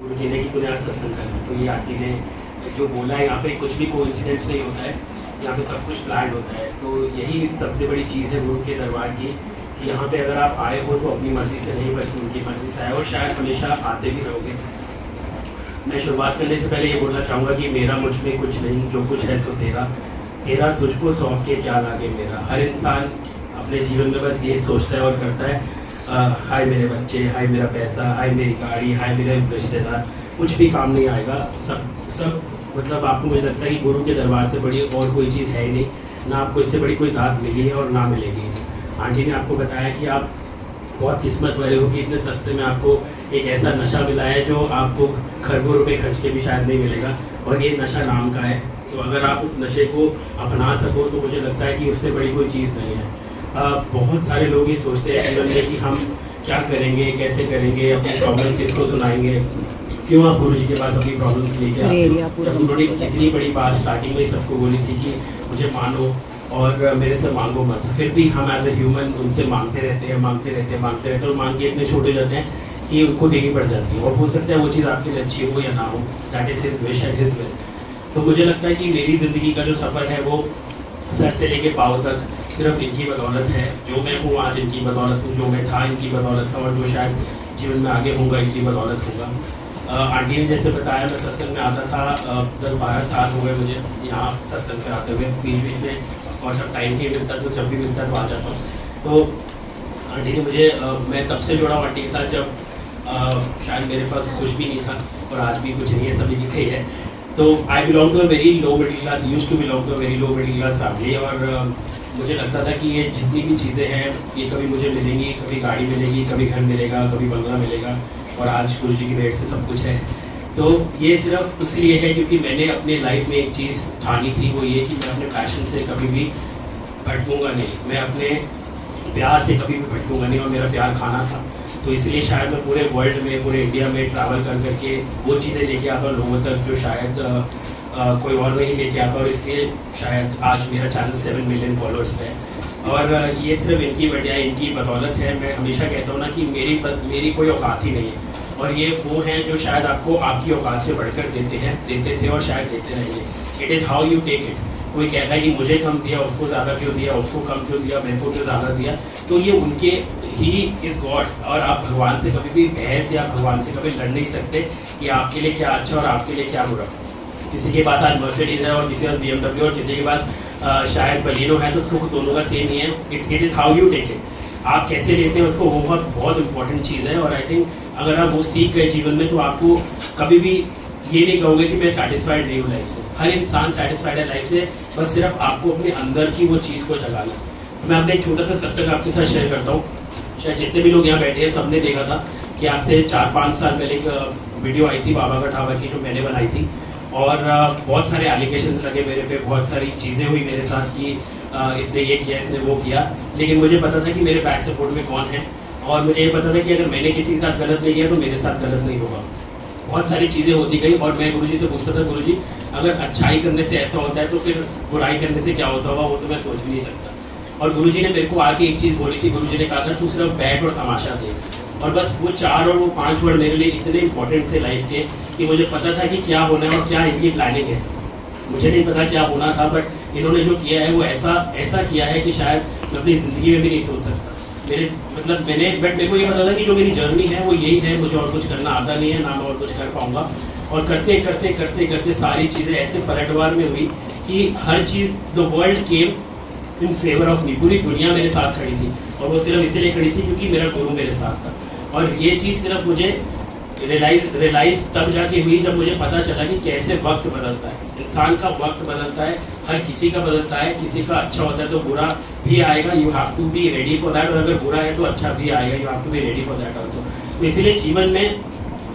गुरुजी ने कि तूने आज सत्संग करना। तो ये आंटी ने जो बोला है, यहाँ पे कुछ भी कोइंसिडेंस नहीं होता है, यहाँ पे सब कुछ प्लान होता है। तो यही सबसे बड़ी चीज़ है गुरु के दरबार की, कि यहाँ पे अगर आप आए हो तो अपनी मर्ज़ी से नहीं बल्कि उनकी मर्ज़ी से आए, और शायद हमेशा आते भी रहोगे। मैं शुरुआत करने से पहले ये बोलना चाहूँगा कि मेरा मुझ में कुछ नहीं, जो कुछ है तो तेरा, तेरा तुझको सौंप के क्या लागे मेरा। हर इंसान अपने जीवन में बस ये सोचता है और करता है, हाय मेरे बच्चे, हाय मेरा पैसा, हाय मेरी गाड़ी, हाय मेरे रिश्तेदार, कुछ भी काम नहीं आएगा। सब मतलब आपको मुझे लगता है कि गुरु के दरबार से बड़ी और कोई चीज़ है ही नहीं, ना आपको इससे बड़ी कोई दात मिली है और ना मिलेगी। आंटी ने आपको बताया कि आप बहुत किस्मत वाले हो कि इतने सस्ते में आपको एक ऐसा नशा मिला है जो आपको खरबों रुपये खर्च के भी शायद नहीं मिलेगा, और ये नशा नाम का है। तो अगर आप उस नशे को अपना सको तो मुझे लगता है कि उससे बड़ी कोई चीज़ नहीं है। बहुत सारे लोग ये सोचते हैं जीवन में कि हम क्या करेंगे, कैसे करेंगे, अपनी प्रॉब्लम किसको सुनाएंगे, क्यों आप गुरु जी के पास अपनी प्रॉब्लम्स लेके आते हैं। जब उन्होंने इतनी बड़ी बात स्टार्टिंग में सबको बोली थी कि मुझे मानो और मेरे से मांगो मत, फिर भी हम एज ए ह्यूमन उनसे मांगते रहते हैं और मांग के इतने छोटे जाते हैं कि उनको देनी पड़ जाती है। और हो सकता है वो चीज़ आपके लिए अच्छी हो या ना हो, that is his wish and his will. तो मुझे लगता है कि मेरी ज़िंदगी का जो सफ़र है वो सर से लेके पाँव तक सिर्फ इनकी बदौलत है। जो मैं हूँ आज इनकी बदौलत हूँ, जो मैं था इनकी बदौलत था, और जो शायद जीवन में आगे होऊंगा इनकी बदौलत होगा। आंटी ने जैसे बताया, मैं सत्संग में आता था, 10-12 साल हो गए मुझे यहाँ सत्संग पे आते हुए। बीच बीच में ऑफकोर्स अब टाइम नहीं मिलता, तो जब भी मिलता है तो आ जाता हूँ। तो आंटी ने मुझे मैं तब से जुड़ा हूँ आंटी के साथ जब शायद मेरे पास कुछ भी नहीं था, और आज भी कुछ नहीं है, सभी की है। तो I belong to a very low middle class, used to belong to a very low middle class family, और मुझे लगता था कि ये जितनी भी चीज़ें हैं ये कभी मुझे मिलेंगी, कभी गाड़ी मिलेगी, कभी घर मिलेगा, कभी बंगला मिलेगा, और आज गुरु जी की भेंट से सब कुछ है। तो ये सिर्फ इसलिए है क्योंकि मैंने अपने लाइफ में एक चीज़ ठानी थी, वो ये कि मैं अपने पैशन से कभी भी भटकूँगा नहीं, मैं अपने प्यार से कभी भी भटकूँगा नहीं, और मेरा प्यार खाना था। तो इसलिए शायद मैं पूरे वर्ल्ड में, पूरे इंडिया में ट्रैवल कर करके वो चीज़ें लेके आता हूँ लोगों तक जो शायद कोई और नहीं लेके आता, और इसलिए शायद आज मेरा चैनल 7 मिलियन फॉलोअर्स पे है। और ये सिर्फ इनकी वजह, इनकी बदौलत है। मैं हमेशा कहता हूँ ना कि मेरी कोई औकात ही नहीं है, और ये वो हैं जो शायद आपको आपकी औकात से बढ़कर देते थे और शायद देते रहेंगे। It is how you take it. कोई कहता है कि मुझे कम दिया, उसको ज़्यादा क्यों दिया, उसको कम क्यों दिया, मेरे को क्यों ज़्यादा दिया। तो ये उनके ही इज़ गॉड, और आप भगवान से कभी भी बहस या भगवान से कभी लड़ नहीं सकते कि आपके लिए क्या अच्छा और आपके लिए क्या बुरा। किसी के पास आज मर्सिडीज है और किसी के पास BMW और किसी के पास शायद बलिनो है, तो सुख दोनों का सेम ही है। It is how you take it. आप कैसे लेते हैं उसको, वो बहुत इंपॉर्टेंट चीज़ है। और आई थिंक अगर आप वो सीख गए जीवन में तो आपको कभी भी ये नहीं कहोगे कि मैं सेटिस्फाइड नहीं हूँ लाइफ से। हर इंसान सेटिस्फाइड है लाइफ से, बस सिर्फ आपको अपने अंदर की वो चीज़ को जगाना। मैं अपने एक छोटा सा सत्संग आपके साथ शेयर करता हूँ। शायद जितने भी लोग यहाँ बैठे हैं सबने देखा था कि आज से 4-5 साल पहले एक वीडियो आई थी बाबा का ढाबा की, जो मैंने बनाई थी, और बहुत सारे एलिगेशंस लगे मेरे पे, बहुत सारी चीज़ें हुई मेरे साथ कि इसने ये किया, इसने वो किया। लेकिन मुझे पता था कि मेरे बैक सपोर्ट में कौन है, और मुझे ये पता था कि अगर मैंने किसी के साथ गलत नहीं किया तो मेरे साथ गलत नहीं होगा। बहुत सारी चीज़ें होती गई, और मैं गुरुजी से पूछता था, गुरुजी अगर अच्छाई करने से ऐसा होता है तो फिर बुराई करने से क्या होता होगा, वो तो मैं सोच भी नहीं सकता। और गुरुजी ने मेरे को आके एक चीज़ बोली थी, गुरुजी ने कहा था तू सिर्फ बैठ और तमाशा देख। और बस वो 4 और वो 5 वर्ड मेरे लिए इतने इंपॉर्टेंट थे लाइफ के कि मुझे पता था कि क्या होना है और क्या इनकी प्लानिंग है। मुझे नहीं पता क्या होना था, बट इन्होंने जो किया है वो ऐसा किया है कि शायद मैं अपनी ज़िंदगी में भी नहीं सोच सकता। बट मेरे को ये पता था कि जो मेरी जर्नी है वो यही है, मुझे और कुछ करना आता नहीं है, ना मैं और कुछ कर पाऊंगा। और करते करते करते करते सारी चीज़ें ऐसे पलटवार में हुई कि हर चीज़, the world came in favour of me. पूरी दुनिया मेरे साथ खड़ी थी, और वो सिर्फ इसीलिए खड़ी थी क्योंकि मेरा गुरु मेरे साथ था। और ये चीज़ सिर्फ मुझे रियलाइज तब जाके हुई जब मुझे पता चला कि कैसे वक्त बदलता है। इंसान का वक्त बदलता है, हर किसी का बदलता है। किसी का अच्छा होता है तो बुरा भी आएगा, you have to be ready for that. और अगर बुरा है तो अच्छा भी आएगा, you have to be ready for that also. तो इसीलिए जीवन में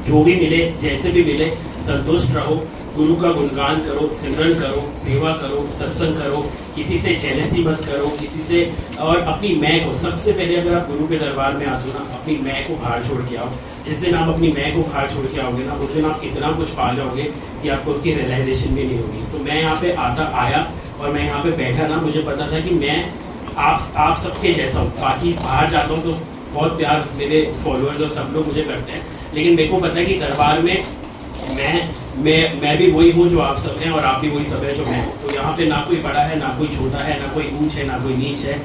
जो भी मिले, जैसे भी मिले, संतुष्ट रहो, गुरु का गुणगान करो, सिमरन करो, सेवा करो, सत्संग करो, किसी से जेलसी मत करो, किसी से। और अपनी मैं को सबसे पहले, अगर आप गुरु के दरबार में आते हो ना, अपनी मैं को बाहर छोड़ के आओ। जिस दिन आप अपनी मैं को बाहर छोड़ के आओगे ना, उस दिन आप इतना कुछ पा जाओगे कि आपको उसकी रियलाइजेशन भी नहीं होगी। तो मैं यहाँ पे आया और मैं यहाँ पे बैठा ना, मुझे पता था कि मैं आप सबके जैसा हूँ। बाकी बाहर जाता हूँ तो बहुत प्यार मेरे फॉलोअर्स और सब लोग मुझे करते हैं, लेकिन मेरे को पता है कि दरबार में मैं भी वही हूँ जो आप सब हैं, और आप भी वही सब है जो मैं हूँ। तो यहाँ पे ना कोई बड़ा है, ना कोई छोटा है, ना कोई ऊंच है, ना कोई नीच है,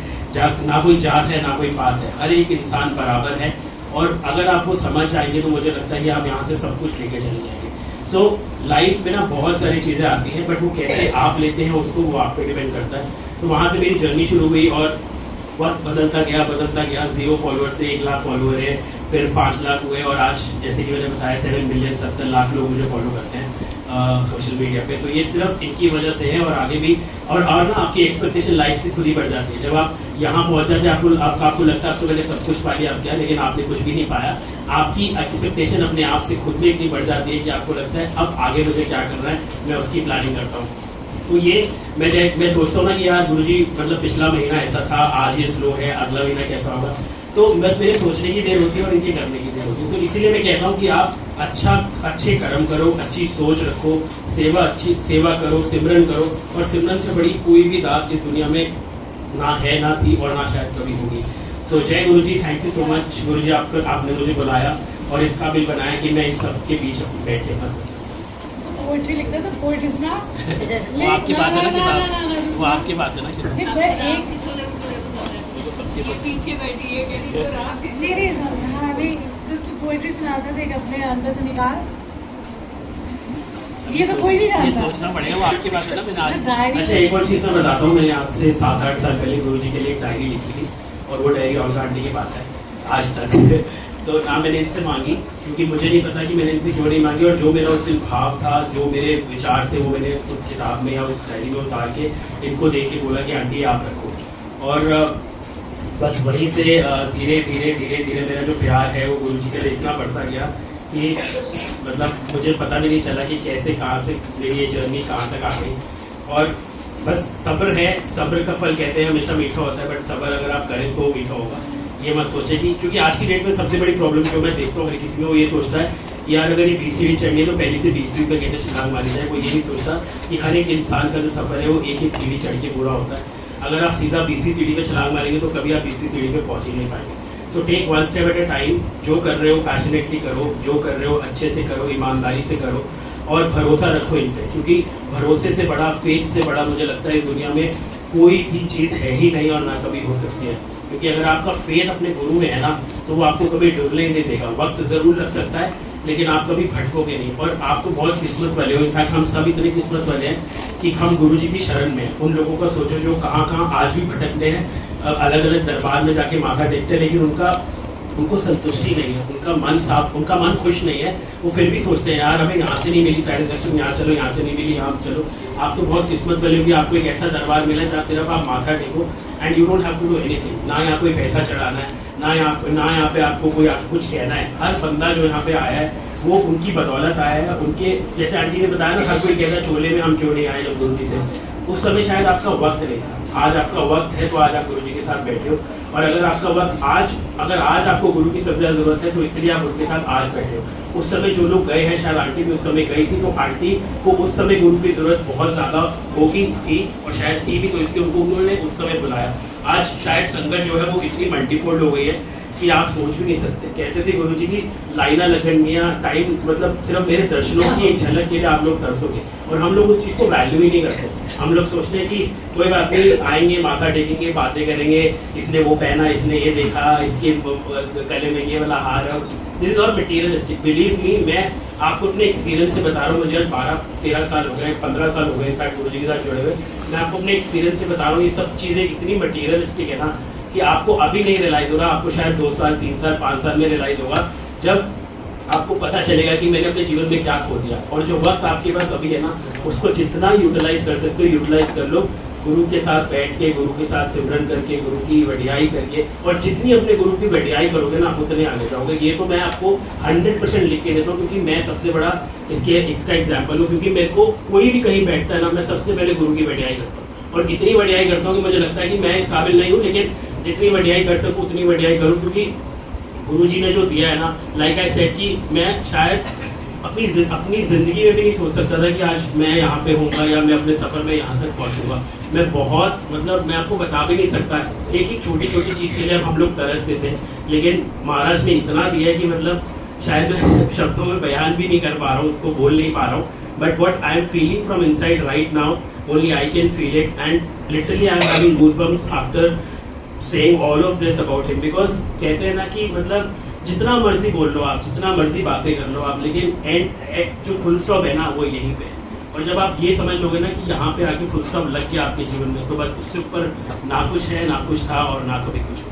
ना कोई जात है, ना कोई पात है। हर एक इंसान बराबर है, और अगर आप वो समझ जाएंगे तो मुझे लगता है कि आप यहाँ से सब कुछ लेके चले जाएंगे। सो लाइफ में ना बहुत सारी चीज़ें आती हैं, बट वो कैसे आप लेते हैं उसको वो आप पे डिपेंड करता है। तो वहाँ से मेरी जर्नी शुरू हुई, और वक्त बदलता गया 0 फॉलोअर से 1 लाख फॉलोअर है, फिर 5 लाख हुए, और आज जैसे कि मैंने बताया 7 मिलियन 70 लाख लोग मुझे फॉलो करते हैं सोशल मीडिया पे। तो ये सिर्फ इनकी वजह से है, और आगे भी। और ना आपकी एक्सपेक्टेशन लाइफ से खुद ही बढ़ जाती है। जब आप यहाँ पहुँच जाते हैं, आपको लगता है आपको मैंने सब कुछ पा लिया, अब क्या, लेकिन आपने कुछ भी नहीं पाया। आपकी एक्सपेक्टेशन अपने आप से खुद में इतनी बढ़ जाती है कि आपको लगता है अब आगे मुझे क्या करना है, मैं उसकी प्लानिंग करता हूँ। तो ये मैं सोचता हूँ ना कि यार गुरुजी, मतलब पिछला महीना ऐसा था, आज ये स्लो है, अगला महीना कैसा होगा। तो बस मेरे सोचने की देर होती है और इनके करने की देर होती है। तो इसीलिए मैं कहता हूँ कि आप अच्छे कर्म करो, अच्छी सोच रखो, सेवा करो, सिमरन करो, और सिमरन से बड़ी कोई भी दात इस दुनिया में ना है, ना थी, और ना शायद कभी होगी। सो जय गुरु जी, थैंक यू सो मच गुरु जी, आपने मुझे बुलाया और इस काबिल बनाया कि मैं इन सब के बीच बैठ के अपना पोएट्री लिखता था, पोएट्री सुना। वो आपकी बात है ना किताब, वो आपकी बात है ना किताब। एक ये पीछे बैठी है कहीं तो रात मेरे हाँ नहीं, तो पोएट्री सुनाता था, एक अपने अंदर से निकाल। ये तो कोई नहीं जानता, ये सोचना पड़ेगा, वो आपकी बात है ना। मैंने डायरी। अच्छा, एक और चीज़ मैं बताता हूँ। मैंने आपसे 7-8 साल पहले गुरुजी के लिए एक डायरी लिखी थी, और वो डायरी औरंगा आंटी के पास है आज तक। तो ना मैंने इनसे मांगी, क्योंकि मुझे नहीं पता कि मैंने इनसे क्यों नहीं मांगी, और जो मेरा उस दिन भाव था, जो मेरे विचार थे, वो मैंने उस किताब में या उस डायरी में उतार के इनको दे के बोला कि आंटी आप रखो। और बस वहीं से धीरे धीरे मेरा जो प्यार है वो गुरुजी के लिए इतना बढ़ता गया कि मतलब मुझे पता भी नहीं चला कि कैसे, कहाँ से मेरी ये जर्नी कहाँ तक आ गई। और बस सब्र है, सब्र का फल कहते हैं हमेशा मीठा होता है, बट सब्र अगर आप करें तो मीठा होगा। ये मत सोचे कि, क्योंकि आज की डेट में सबसे बड़ी प्रॉब्लम जो मैं देखता हूँ हर किसी में, वो ये सोचता है कि यार अगर ये 20 सीढ़ी चढ़नी है तो पहली से 20वीं पे कैसे छलांग मारी जाए। कोई ये नहीं सोचता कि हर एक इंसान का जो सफ़र है वो एक सीढ़ी चढ़ के पूरा होता है। अगर आप सीधा 20वीं सीढ़ी पे छलांग मारेंगे तो कभी आप 20वीं सीढ़ी पे पहुँच ही नहीं पाएंगे। So take 1 step at a time. जो कर रहे हो पैशनेटली करो, जो कर रहे हो अच्छे से करो, ईमानदारी से करो, और भरोसा रखो इन पे, क्योंकि भरोसे से बड़ा, फेथ से बड़ा मुझे लगता है इस दुनिया में कोई भी चीज़ है ही नहीं, और ना कभी हो सकती है। क्योंकि अगर आपका फेथ अपने गुरु में है ना, तो वो आपको कभी डुबने नहीं देगा। वक्त ज़रूर लग सकता है, लेकिन आप कभी भटकोगे नहीं। और आप तो बहुत किस्मत वाले हो, इनफैक्ट हम सब इतने किस्मत वाले हैं कि हम गुरुजी की शरण में हैं। उन लोगों का सोचो जो कहाँ आज भी भटकते हैं, अलग अलग दरबार में जाके माथा टेकते हैं, लेकिन उनको संतुष्टि नहीं है, उनका मन साफ, उनका मन खुश नहीं है। वो फिर भी सोचते हैं यार हमें यहाँ से नहीं मिली सेटिस्फेक्शन, यहाँ चलो, यहाँ से नहीं मिली, यहाँ चलो। आप तो बहुत किस्मत वाले हो कि आपको एक ऐसा दरबार मिला जहाँ सिर्फ आप माथा टेको, and you don't have to do anything. ना यहाँ कोई पैसा चढ़ाना है, ना यहाँ पे आपको कोई कुछ कहना है। हर बंदा जो यहाँ पे आया है वो उनकी बदौलत आया है। उनके, जैसे आंटी ने बताया ना, हर कोई कहता है चोले में हम क्यों नहीं आए जब गुरु जी थे। उस समय शायद आपका वक्त नहीं था, आज आपका वक्त है, तो आज आप गुरु जी के साथ बैठे हो। और अगर आपका वक्त अगर आज आपको गुरु की सबसे ज़्यादा जरूरत है, तो इसलिए आप उनके साथ आज बैठे हो। उस समय जो लोग गए हैं, शायद आंटी भी उस समय गई थी, तो आंटी को उस समय गुरु की जरूरत बहुत ज़्यादा होगी थी, और शायद थी भी, तो इसलिए उन्होंने उस समय बुलाया। आज शायद संगत जो है वो इतनी मल्टीफोल्ड हो गई है कि आप सोच भी नहीं सकते। कहते थे गुरुजी की लाइना लगनियाँ टाइम, मतलब सिर्फ मेरे दर्शनों की एक झलक के लिए आप लोग तरसोगे, और हम लोग उस चीज़ को वैल्यू ही नहीं करते। हम लोग सोचते हैं कि कोई बात नहीं, आएंगे, माथा टेकेंगे, बातें करेंगे, इसने वो पहना, इसने ये देखा, इसके गले में ये वाला हार है। This is all materialistic. Believe me, मैं आपको अपने एक्सपीरियंस से बता रहा हूँ। मुझे 12-13 साल हो गए, 15 साल हो गए इनफैक्ट गुरुजी के साथ जुड़े हुए। मैं आपको अपने एक्सपीरियंस से बता रहा हूँ, ये सब चीज़ें इतनी मटीरियलिस्टिक है ना कि आपको अभी नहीं रियलाइज होगा, आपको शायद 2 साल, 3 साल, 5 साल में रियलाइज होगा, जब आपको पता चलेगा कि मैंने अपने जीवन में क्या खो दिया। और जो वक्त आपके पास अभी है ना, उसको जितना यूटिलाइज कर सकते हो यूटिलाइज कर लो। गुरु के साथ बैठ के, गुरु के साथ सिमरन करके, गुरु की वडियाई करके, और जितनी अपने गुरु की वडियाई करोगे ना, उतने आगे जाओगे। ये तो मैं आपको 100% लिख के देता हूँ, क्योंकि मैं सबसे बड़ा इसका एग्जाम्पल हूँ। क्योंकि मेरे को कोई भी कहीं बैठता है ना, मैं सबसे पहले गुरु की वडियाई करता हूँ, और इतनी वडियाई करता हूँ कि मुझे लगता है कि मैं इस काबिल नहीं हूँ, लेकिन जितनी वडियाई कर सकूँ उतनी वडियाई करूँ। क्योंकि गुरुजी ने जो दिया है ना, लाइक आई सेड कि मैं शायद अपनी ज़िंदगी में भी नहीं सोच सकता था कि आज मैं यहाँ पे हूँगा, या मैं अपने सफ़र में यहाँ तक पहुँचूंगा। मैं बहुत, मतलब मैं आपको बता भी नहीं सकता। एक छोटी छोटी चीज़ के लिए हम लोग तरसते थे, लेकिन महाराज ने इतना दिया कि मतलब शायद मैं शब्दों में बयान भी नहीं कर पा रहा हूँ, उसको बोल नहीं पा रहा हूँ, but what I am feeling from inside right now, only I can feel it, and literally I am having goosebumps after saying all of this about him, because कहते हैं ना कि मतलब जितना मर्जी बोल लो आप, जितना मर्जी बातें कर लो आप, लेकिन एंड जो फुल स्टॉप है ना वो यहीं पे है। और जब आप ये समझ लोगे ना कि यहाँ पे आके फुल स्टॉप लग गया आपके जीवन में, तो बस उससे ऊपर ना कुछ है, ना कुछ था और ना कभी कुछ हो।